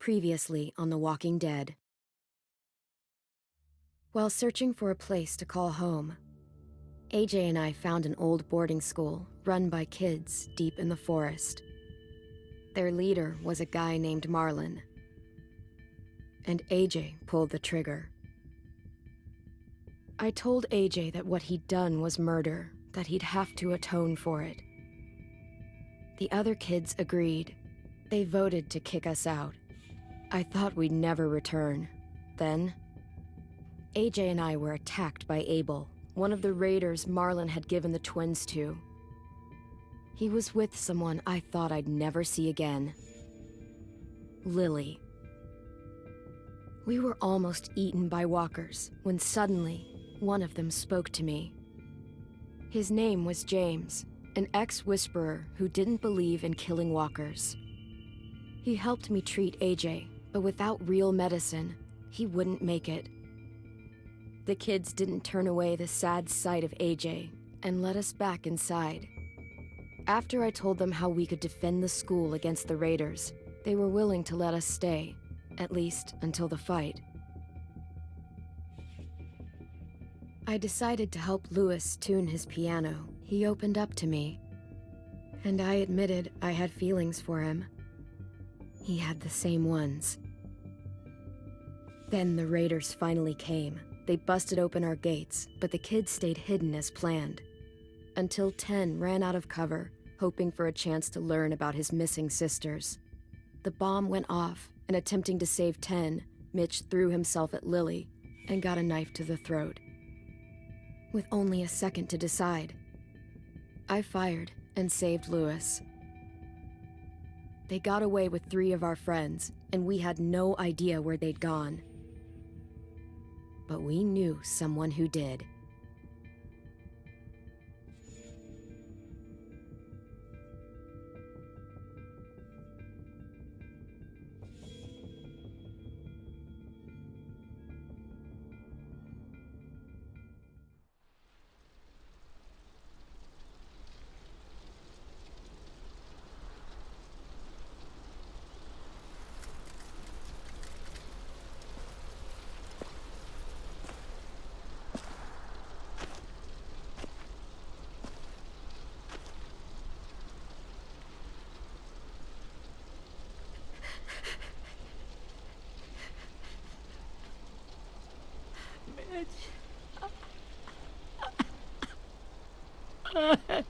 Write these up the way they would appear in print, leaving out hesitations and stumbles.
Previously on The Walking Dead. While searching for a place to call home, AJ and I found an old boarding school run by kids deep in the forest. Their leader was a guy named Marlon, and AJ pulled the trigger. I told AJ that what he'd done was murder, that he'd have to atone for it. The other kids agreed. They voted to kick us out. I thought we'd never return. Then, AJ and I were attacked by Abel, one of the raiders Marlon had given the twins to. He was with someone I thought I'd never see again. Lily. We were almost eaten by walkers when suddenly one of them spoke to me. His name was James, an ex-whisperer who didn't believe in killing walkers. He helped me treat AJ, but without real medicine, he wouldn't make it. The kids didn't turn away the sad sight of AJ and let us back inside. After I told them how we could defend the school against the raiders, they were willing to let us stay, at least until the fight. I decided to help Louis tune his piano. He opened up to me, and I admitted I had feelings for him. He had the same ones. Then the raiders finally came. They busted open our gates, but the kids stayed hidden as planned. Until 10 ran out of cover, hoping for a chance to learn about his missing sisters. The bomb went off, and attempting to save 10, Mitch threw himself at Lily and got a knife to the throat. With only a second to decide, I fired and saved Louis. They got away with 3 of our friends, and we had no idea where they'd gone. But we knew someone who did. At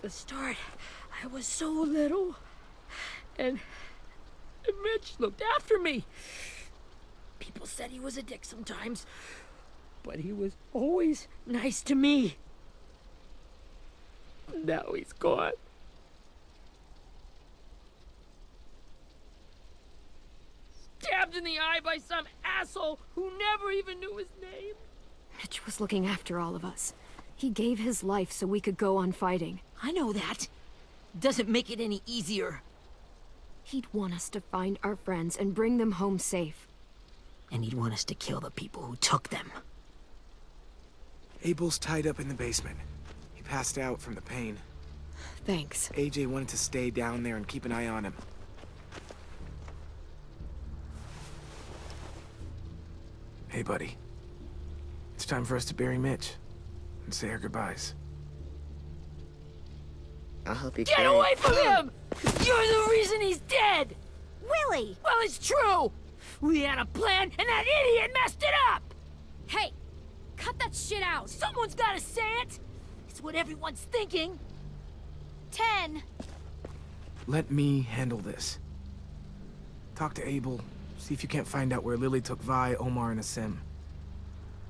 the start, I was so little, and Mitch looked after me. People said he was a dick sometimes, but he was always nice to me. Now he's gone. Stabbed in the eye by some asshole who never even knew his name. Mitch was looking after all of us. He gave his life so we could go on fighting. I know that. Doesn't make it any easier. He'd want us to find our friends and bring them home safe. And he'd want us to kill the people who took them. Abel's tied up in the basement. He passed out from the pain. Thanks. AJ wanted to stay down there and keep an eye on him. Hey, buddy. It's time for us to bury Mitch and say our goodbyes. I'll help you Get away from him! You're the reason he's dead! Willie! Well, it's true! We had a plan, and that idiot messed it up! Hey! Cut that shit out! Someone's gotta say it! It's what everyone's thinking! 10! Let me handle this. Talk to Abel. See if you can't find out where Lily took Vi, Omar, and Asim.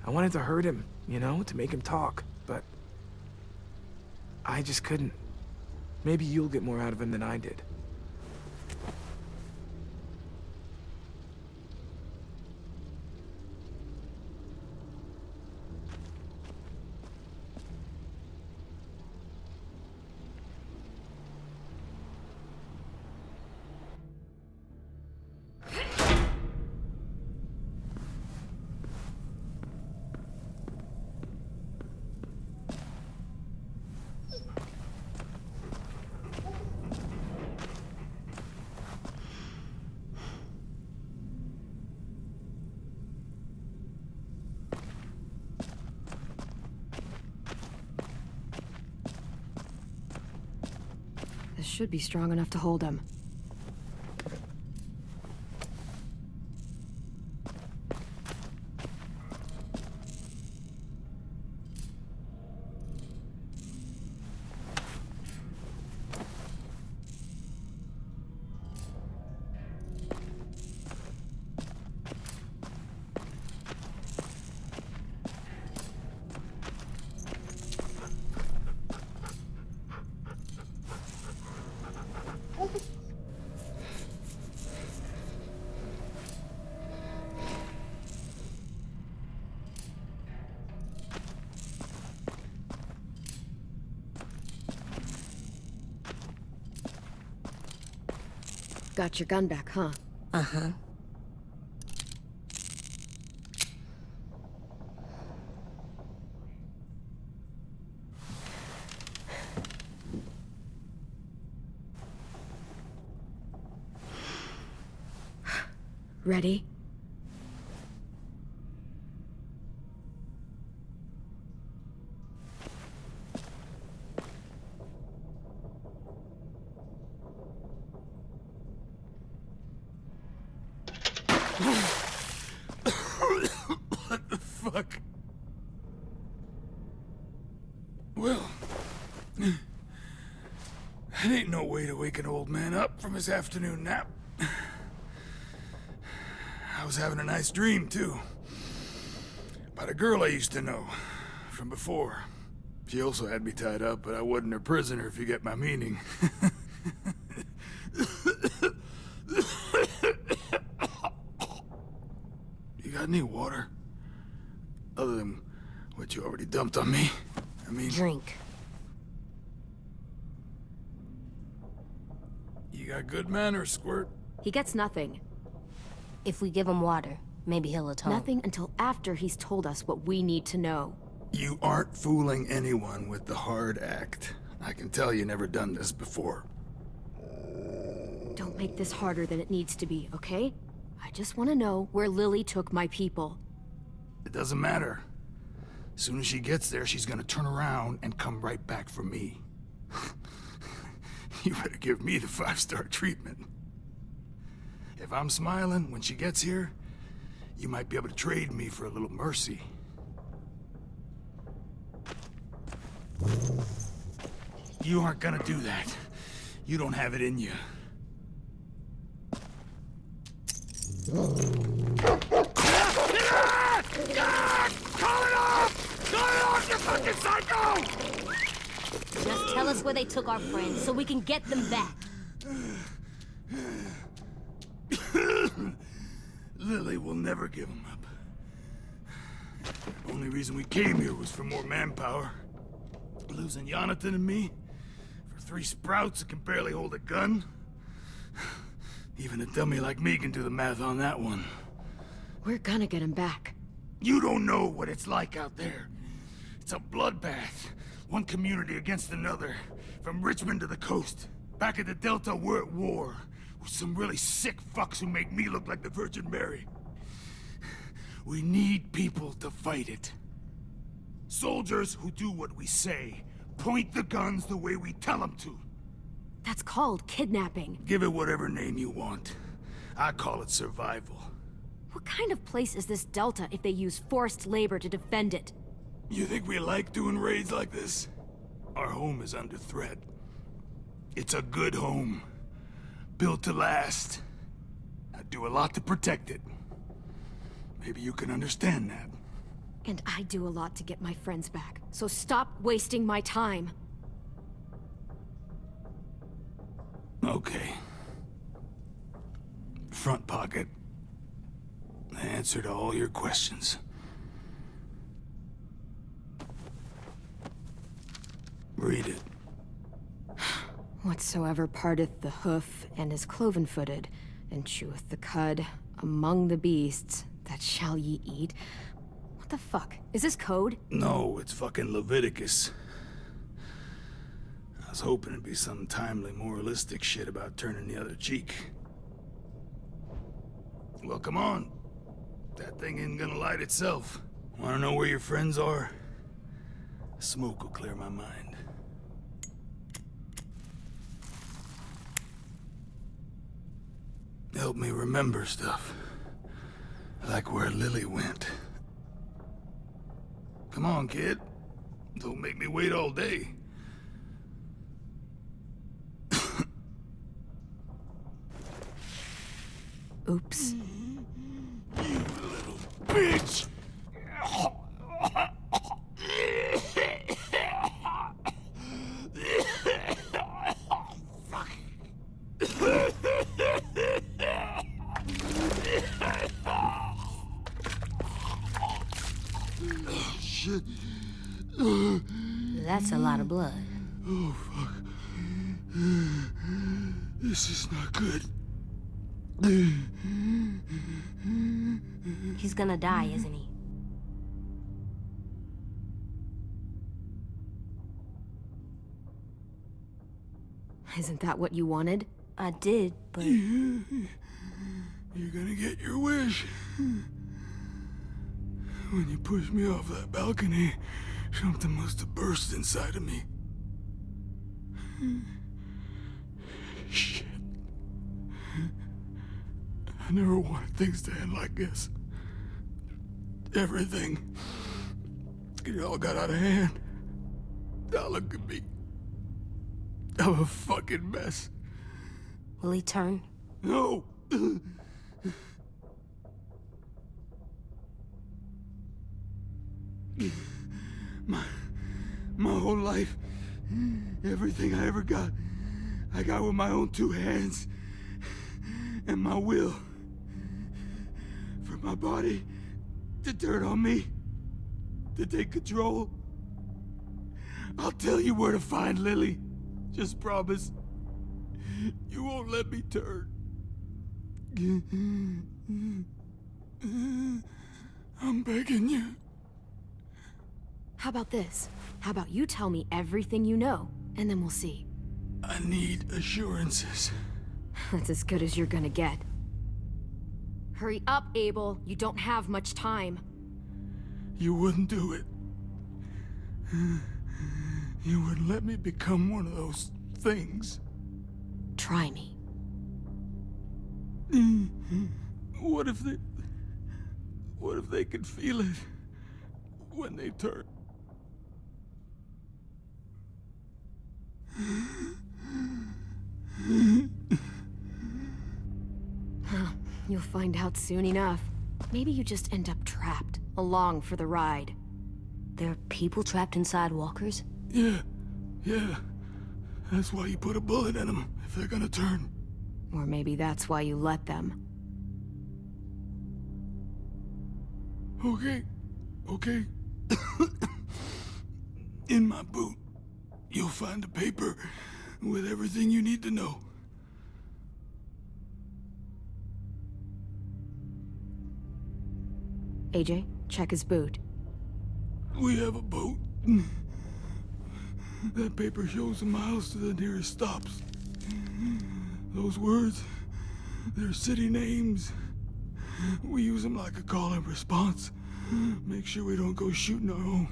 I wanted to hurt him, you know, to make him talk, but I just couldn't. Maybe you'll get more out of him than I did. This should be strong enough to hold him. Got your gun back, huh? Uh-huh. Ready? What the fuck? Well, that ain't no way to wake an old man up from his afternoon nap. I was having a nice dream, too. About a girl I used to know from before. She also had me tied up, but I wasn't her prisoner, if you get my meaning. You got any water? Other than what you already dumped on me? I mean... Drink. You got good manners, Squirt. He gets nothing. If we give him water, maybe he'll atone. Nothing until after he's told us what we need to know. You aren't fooling anyone with the hard act. I can tell you never done this before. Don't make this harder than it needs to be, okay? I just want to know where Lily took my people. It doesn't matter. As soon as she gets there, she's gonna turn around and come right back for me. You better give me the 5-star treatment. If I'm smiling when she gets here, you might be able to trade me for a little mercy. You aren't gonna do that. You don't have it in you. Call it off! Call it off, you fucking psycho! Just tell us where they took our friends so we can get them back. Lily will never give them up. The only reason we came here was for more manpower. Losing Jonathan and me for 3 sprouts that can barely hold a gun. Even a dummy like me can do the math on that one. We're gonna get him back. You don't know what it's like out there. It's a bloodbath. One community against another. From Richmond to the coast. Back at the Delta, we're at war. With some really sick fucks who make me look like the Virgin Mary. We need people to fight it. Soldiers who do what we say. Point the guns the way we tell them to. That's called kidnapping. Give it whatever name you want. I call it survival. What kind of place is this Delta if they use forced labor to defend it? You think we like doing raids like this? Our home is under threat. It's a good home. Built to last. I do a lot to protect it. Maybe you can understand that. And I do a lot to get my friends back. So stop wasting my time. Okay. Front pocket. The answer to all your questions. Read it. Whatsoever parteth the hoof and is cloven-footed, and cheweth the cud among the beasts, that shall ye eat. What the fuck? Is this code? No, it's fucking Leviticus. I was hoping it'd be some timely, moralistic shit about turning the other cheek. Well, come on. That thing ain't gonna light itself. Wanna know where your friends are? Smoke will clear my mind. help me remember stuff. Like where Lily went. Come on, kid. Don't make me wait all day. Oops. You little bitch! Shit. That's a lot of blood. Oh, fuck. This is not good. He's gonna die, isn't he? Isn't that what you wanted? I did, but... You're gonna get your wish. When you pushed me off that balcony, something must have burst inside of me. Shit. I never wanted things to end like this. Everything. It all got out of hand. Now look at me. I'm a fucking mess. Will he turn? No! My whole life, everything I ever got, I got with my own two hands and my will. For my body to turn on me, to take control. I'll tell you where to find Lily. Just promise. You won't let me turn. I'm begging you. How about this? How about you tell me everything you know, and then we'll see. I need assurances. That's as good as you're gonna get. Hurry up, Abel. You don't have much time. You wouldn't do it. You wouldn't let me become one of those things. Try me. What if they could feel it when they turn? You'll find out soon enough. Maybe you just end up trapped, along for the ride. There are people trapped inside walkers? Yeah. That's why you put a bullet in them, if they're gonna turn. Or maybe that's why you let them. Okay. In my boot, you'll find a paper with everything you need to know. AJ, check his boot. We have a boat. That paper shows the miles to the nearest stops. Those words, they're city names. We use them like a call and response. Make sure we don't go shooting our own.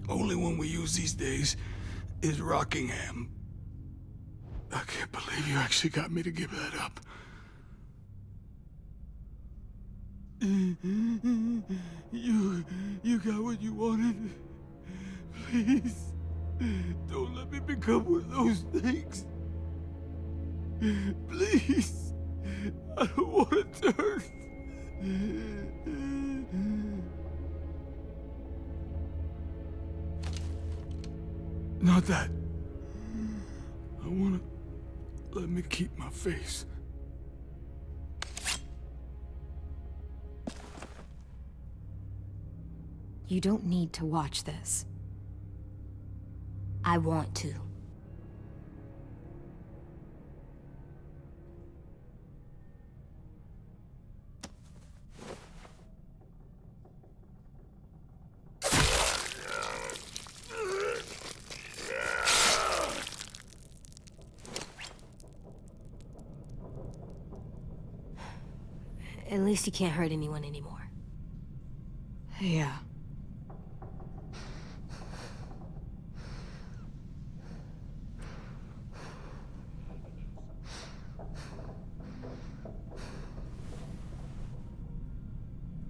Only one we use these days is Rockingham. I can't believe you actually got me to give that up. You got what you wanted. Please, don't let me become one of those things. Please, I don't want to turn. Not that. I want to let me keep my face. You don't need to watch this. I want to. At least you can't hurt anyone anymore. Yeah.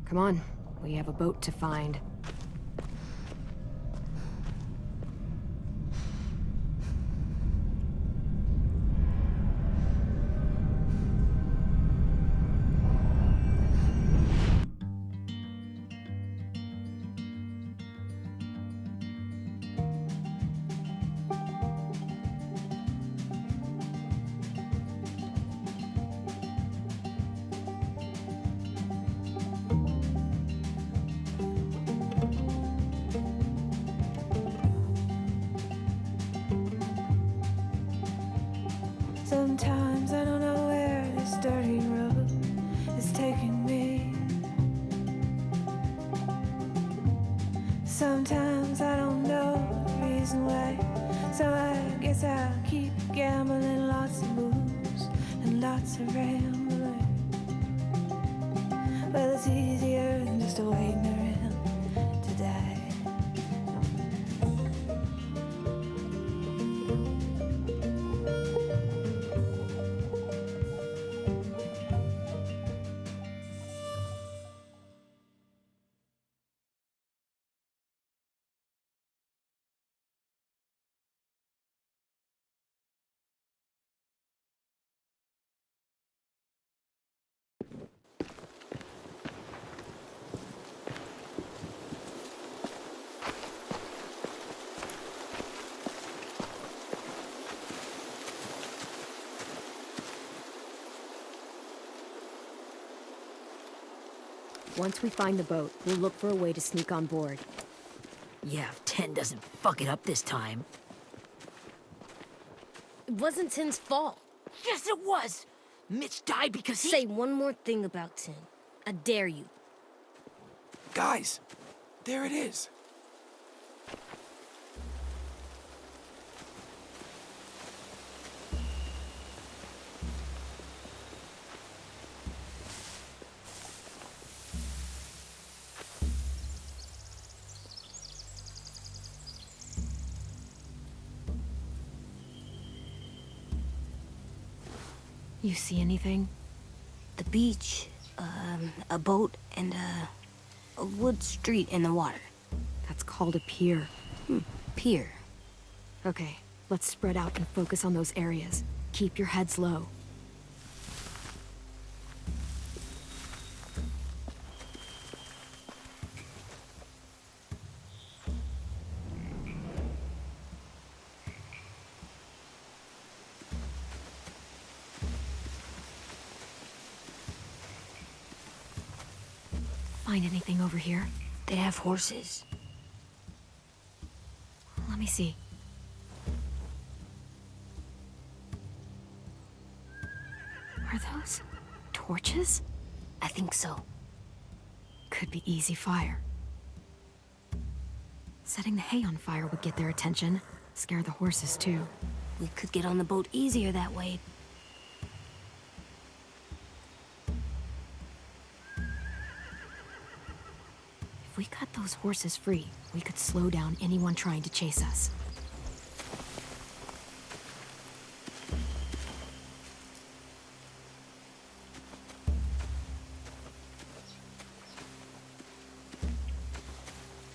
Come on, we have a boat to find. Sometimes I don't know where this dirty road is taking me. Sometimes I don't know the reason why. So I guess I'll keep gambling, lots of moves and lots of rambling. Well, it's easier than just waiting around to die. Once we find the boat, we'll look for a way to sneak on board. Yeah, if 10 doesn't fuck it up this time. It wasn't Tin's fault. Yes, it was! Mitch died because he— Say one more thing about Tin. I dare you. Guys, there it is. You see anything? The beach, a boat, and a wood street in the water. That's called a pier. Pier. Okay, let's spread out and focus on those areas. Keep your heads low. Find anything over here? They have horses. Let me see. Are those torches? I think so. Could be easy fire. Setting the hay on fire would get their attention. Scare the horses too. We could get on the boat easier that way. If we cut those horses free, we could slow down anyone trying to chase us.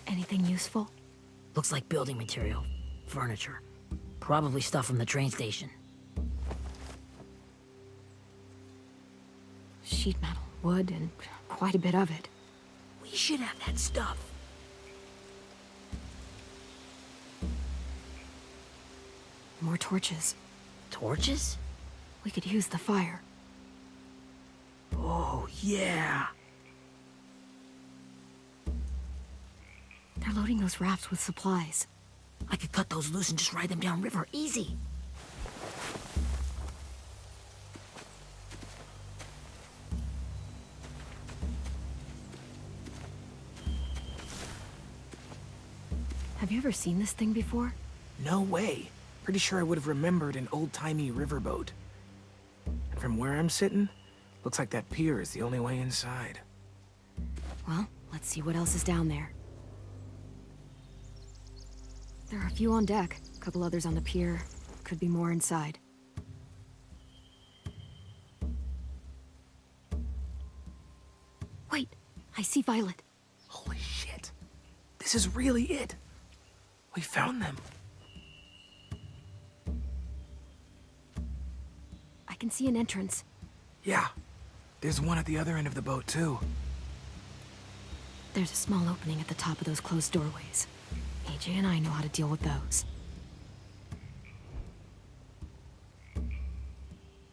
Anything useful? Looks like building material. Furniture. Probably stuff from the train station. Sheet metal, wood, and quite a bit of it. We should have that stuff. More torches. Torches? We could use the fire. Oh, yeah. They're loading those rafts with supplies. I could cut those loose and just ride them downriver. Easy. Have you ever seen this thing before? No way. Pretty sure I would have remembered an old-timey riverboat. And from where I'm sitting, looks like that pier is the only way inside. Well, let's see what else is down there. There are a few on deck, a couple others on the pier. Could be more inside. Wait, I see Violet. Holy shit. This is really it. We found them. I can see an entrance. Yeah. There's one at the other end of the boat, too. There's a small opening at the top of those closed doorways. AJ and I know how to deal with those.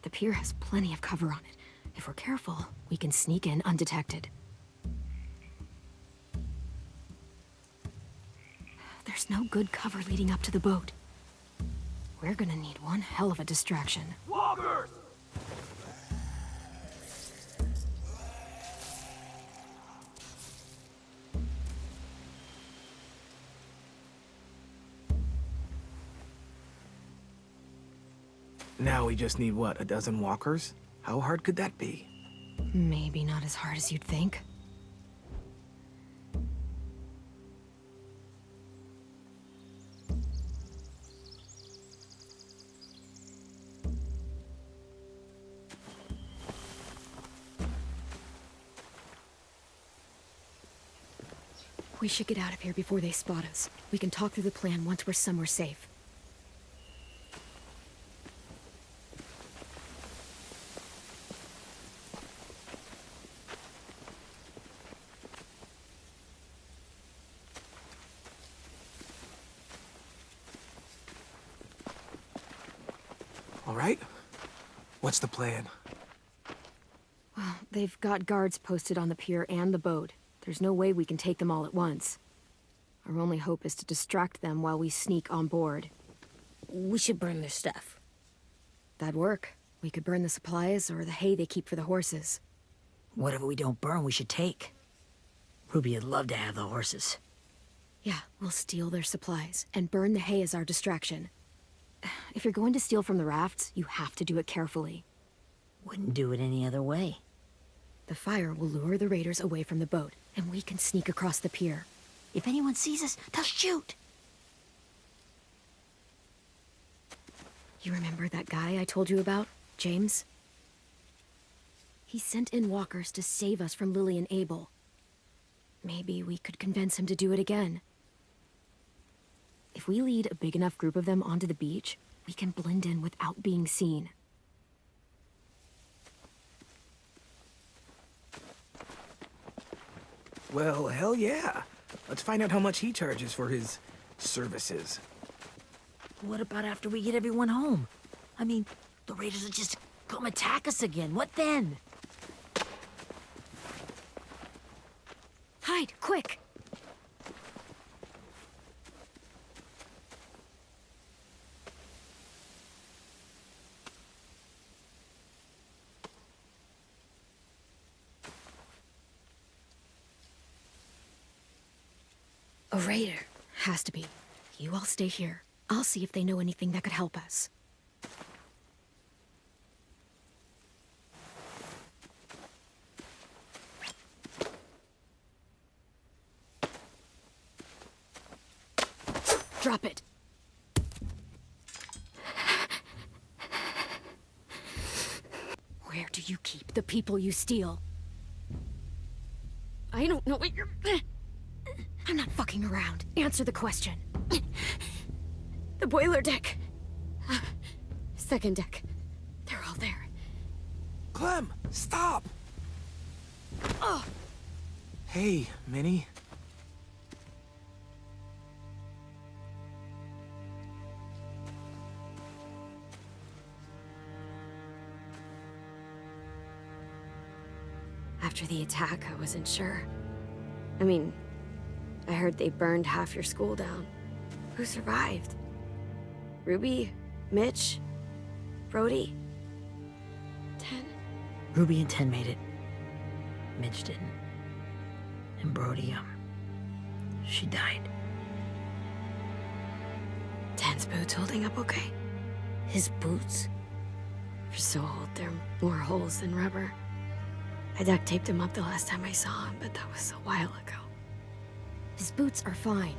The pier has plenty of cover on it. If we're careful, we can sneak in undetected. There's no good cover leading up to the boat. We're gonna need one hell of a distraction. Walkers! Now we just need, what, a dozen walkers? How hard could that be? Maybe not as hard as you'd think. We should get out of here before they spot us. We can talk through the plan once we're somewhere safe. All right. What's the plan? Well, they've got guards posted on the pier and the boat. There's no way we can take them all at once. Our only hope is to distract them while we sneak on board. We should burn their stuff. That'd work. We could burn the supplies or the hay they keep for the horses. Whatever we don't burn, we should take. Ruby would love to have the horses. Yeah, we'll steal their supplies and burn the hay as our distraction. If you're going to steal from the rafts, you have to do it carefully. Wouldn't do it any other way. The fire will lure the raiders away from the boat, and we can sneak across the pier. If anyone sees us, they'll shoot. You remember that guy I told you about, James? He sent in walkers to save us from Lily and Abel. Maybe we could convince him to do it again. If we lead a big enough group of them onto the beach, we can blend in without being seen. Well, hell yeah. Let's find out how much he charges for his services. What about after we get everyone home? I mean, the raiders will just come attack us again. What then? Hide, quick! A raider. Has to be. You all stay here. I'll see if they know anything that could help us. Drop it. Where do you keep the people you steal? I don't know what you're... I'm not fucking around. Answer the question. The boiler deck. Second deck. They're all there. Clem, stop! Oh. Hey, Minnie. After the attack, I wasn't sure. I mean, I heard they burned half your school down. Who survived? Ruby? Mitch? Brody? 10? Ruby and 10 made it. Mitch didn't. And Brody, she died. 10's boots holding up okay? His boots? They're so old, they're more holes than rubber. I duct taped him up the last time I saw him, but that was a while ago. His boots are fine.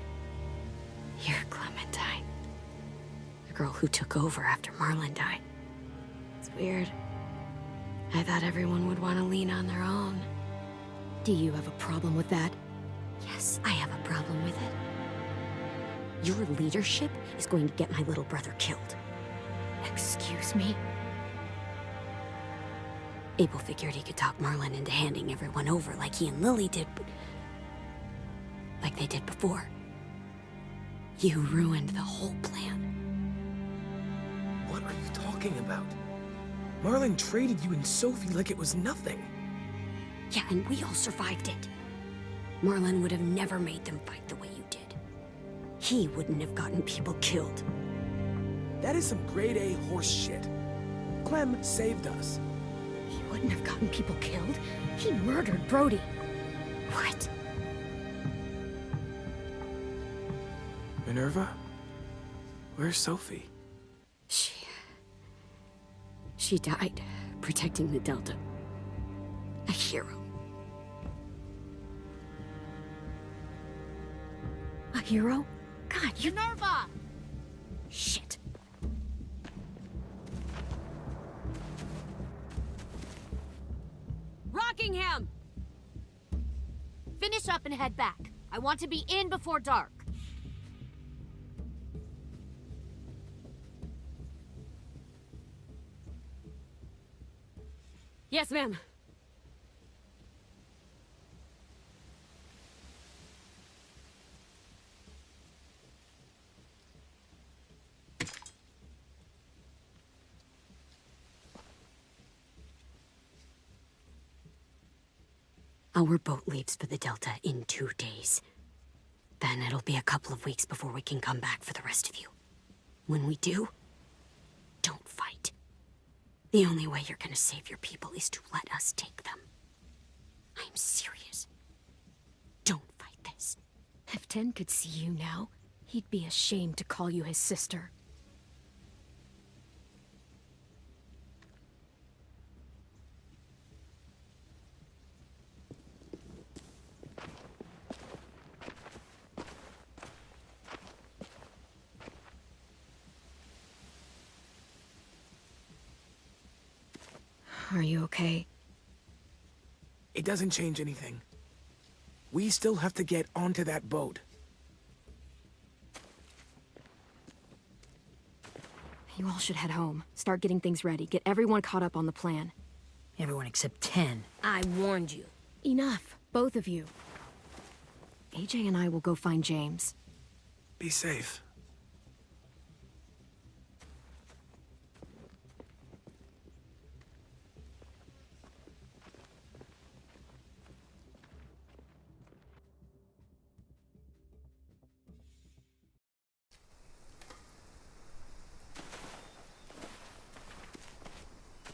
You're Clementine. The girl who took over after Marlon died. It's weird. I thought everyone would want to lean on their own. Do you have a problem with that? Yes, I have a problem with it. Your leadership is going to get my little brother killed. Excuse me? Abel figured he could talk Marlin into handing everyone over like he and Lily did, but... like they did before. You ruined the whole plan. What are you talking about? Marlin traded you and Sophie like it was nothing. Yeah, and we all survived it. Marlin would have never made them fight the way you did. He wouldn't have gotten people killed. That is some grade A horse shit. Clem saved us. He wouldn't have gotten people killed. He murdered Brody. What? Minerva? Where's Sophie? She died protecting the Delta. A hero. A hero? God, you... Minerva! Shit. Rockingham! Finish up and head back. I want to be in before dark. Yes, ma'am. Our boat leaves for the Delta in 2 days. Then it'll be a couple of weeks before we can come back for the rest of you. When we do, don't fight. The only way you're gonna save your people is to let us take them. I'm serious. Don't fight this. If Tin could see you now, he'd be ashamed to call you his sister. Are you okay? It doesn't change anything. We still have to get onto that boat. You all should head home. Start getting things ready. Get everyone caught up on the plan. Everyone except 10. I warned you. Enough, both of you. AJ and I will go find James. Be safe.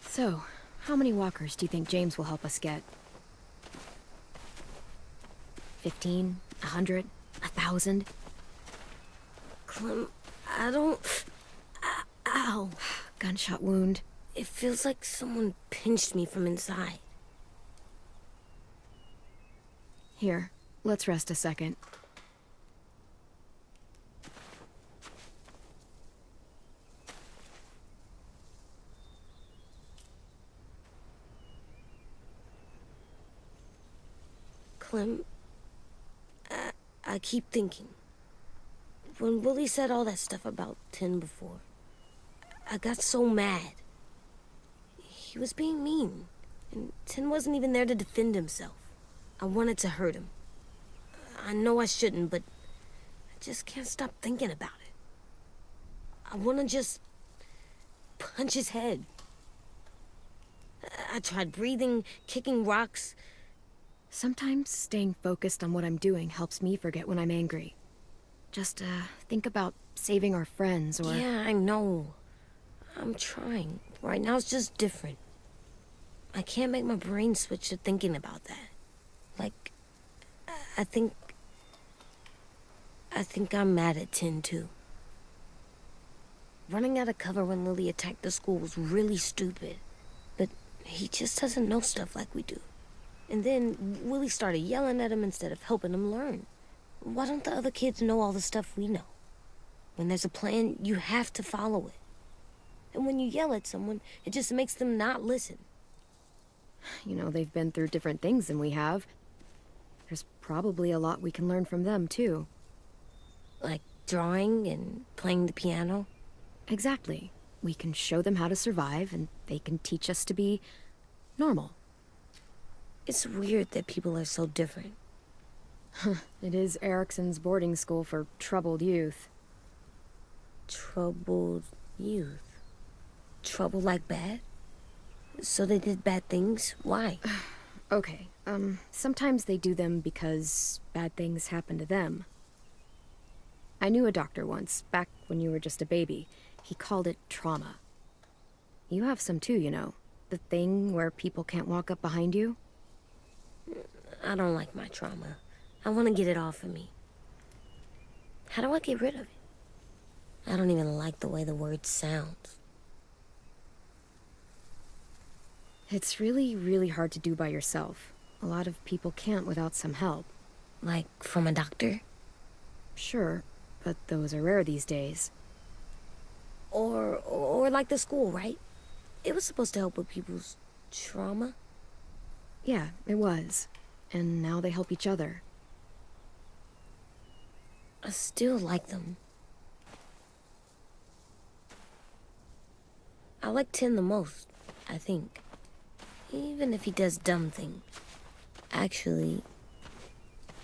So, how many walkers do you think James will help us get? 15? 100? 1,000? Clem, I don't... Ow. Gunshot wound. It feels like someone pinched me from inside. Here, let's rest a second. Clem, I keep thinking. When Willie said all that stuff about Tin before, I got so mad. He was being mean, and Tin wasn't even there to defend himself. I wanted to hurt him. I know I shouldn't, but I just can't stop thinking about it. I want to just punch his head. I tried breathing, kicking rocks. Sometimes staying focused on what I'm doing helps me forget when I'm angry. Just, think about saving our friends, or... Yeah, I know. I'm trying. Right now it's just different. I can't make my brain switch to thinking about that. Like, I think I'm mad at Tin, too. Running out of cover when Lily attacked the school was really stupid. But he just doesn't know stuff like we do. And then Willie started yelling at him instead of helping him learn. Why don't the other kids know all the stuff we know? When there's a plan, you have to follow it. And when you yell at someone, it just makes them not listen. You know, they've been through different things than we have. probably a lot we can learn from them, too. Like drawing and playing the piano? Exactly. We can show them how to survive, and they can teach us to be normal. It's weird that people are so different. It is Erickson's boarding school for troubled youth. Troubled youth? Trouble like bad? So they did bad things? Why? Okay, sometimes they do them because bad things happen to them. I knew a doctor once, back when you were just a baby. He called it trauma. You have some too, you know. The thing where people can't walk up behind you. I don't like my trauma. I want to get it off of me. How do I get rid of it? I don't even like the way the word sounds. It's really, really hard to do by yourself. A lot of people can't without some help. Like from a doctor? Sure, but those are rare these days. Or like the school, right? It was supposed to help with people's trauma. Yeah, it was. And now they help each other. I still like them. I like Tin the most, I think. Even if he does dumb things. Actually,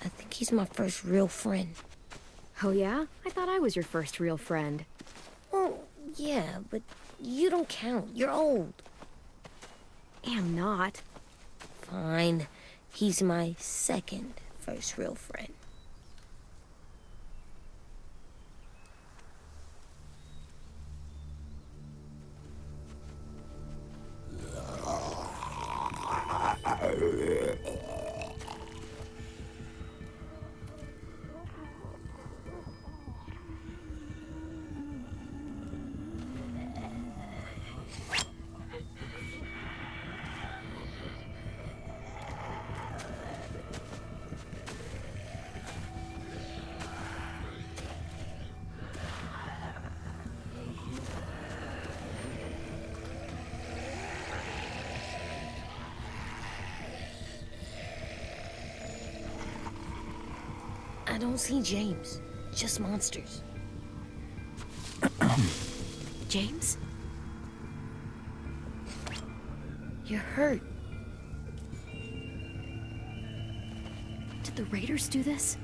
I think he's my first real friend. Oh yeah? I thought I was your first real friend. Well, yeah, but you don't count. You're old. Am not. Fine. He's my second first real friend. I don't see James. Just monsters. James? You're hurt. Did the Raiders do this?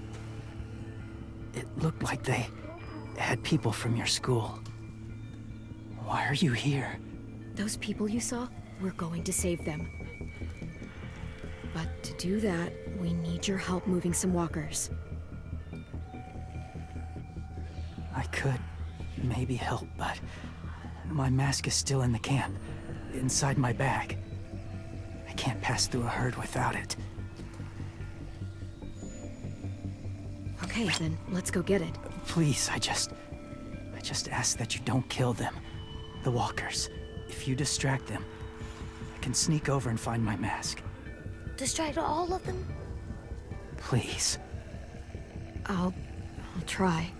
It looked like they had people from your school. Why are you here? Those people you saw, we're going to save them. But to do that, we need your help moving some walkers. I could maybe help, but my mask is still in the camp, inside my bag. I can't pass through a herd without it. Okay, then let's go get it. Please, I just ask that you don't kill them. The walkers. If you distract them, I can sneak over and find my mask. Distract all of them? Please. I'll try.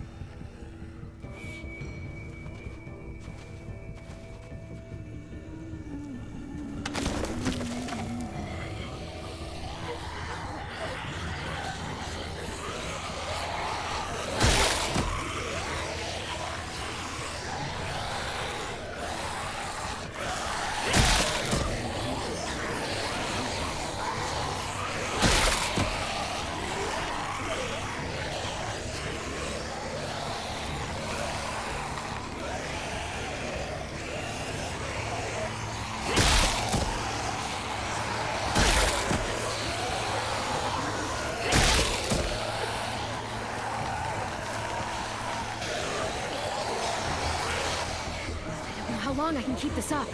How long I can keep this up?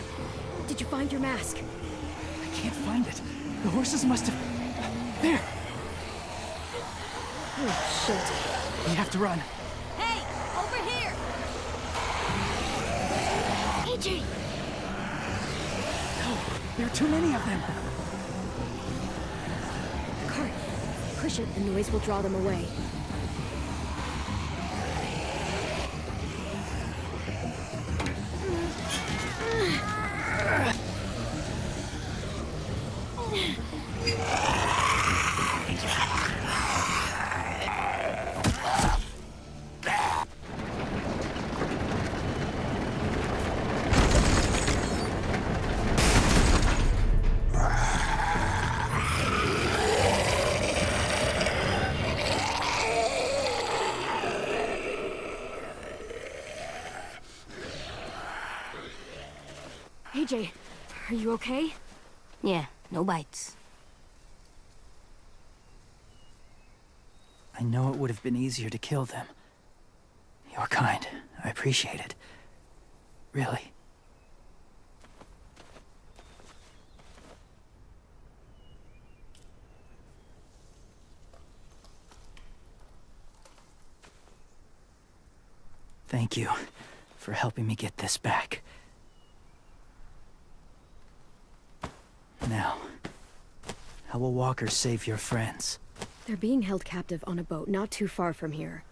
Did you find your mask? I can't find it. The horses must have... There! Oh, shit. We have to run. Hey, over here! AJ! No, there are too many of them. The cart. Push it, the noise will draw them away. AJ, are you okay? Yeah, no bites. I know it would have been easier to kill them. You're kind. I appreciate it. Really. Thank you for helping me get this back. Now, how will Walker save your friends? They're being held captive on a boat not too far from here.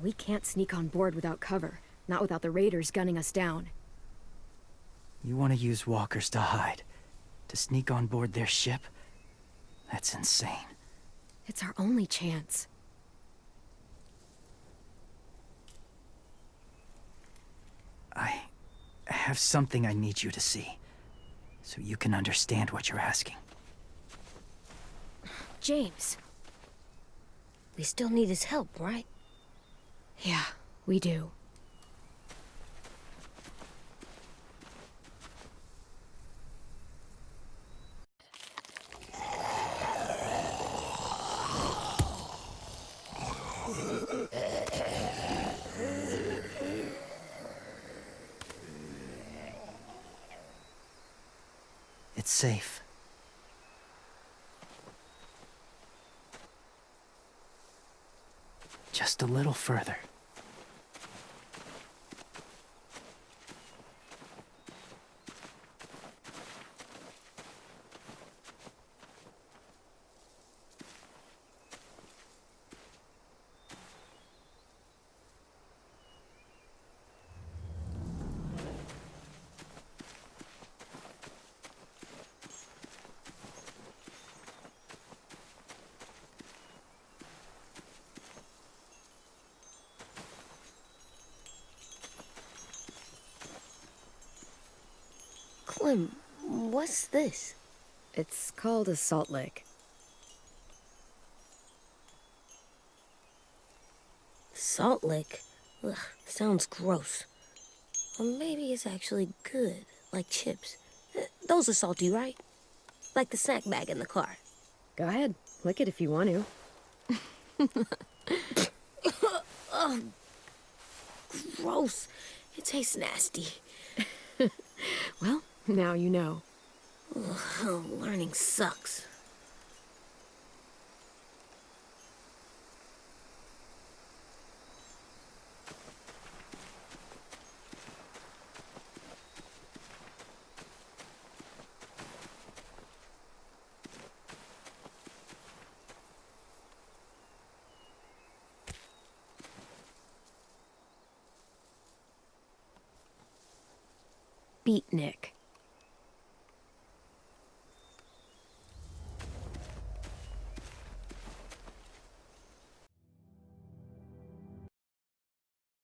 We can't sneak on board without cover, not without the raiders gunning us down. You want to use walkers to hide? To sneak on board their ship? That's insane. It's our only chance. I have something I need you to see, so you can understand what you're asking. James. We still need his help, right? Yeah, we do. It's safe. Just a little further. Clem, what's this? It's called a salt lick. Salt lick? Ugh, sounds gross. Or maybe it's actually good, like chips. Those are salty, right? Like the snack bag in the car. Go ahead, lick it if you want to. Ugh, gross. It tastes nasty. Well, now you know. Ugh, learning sucks. Beatnik.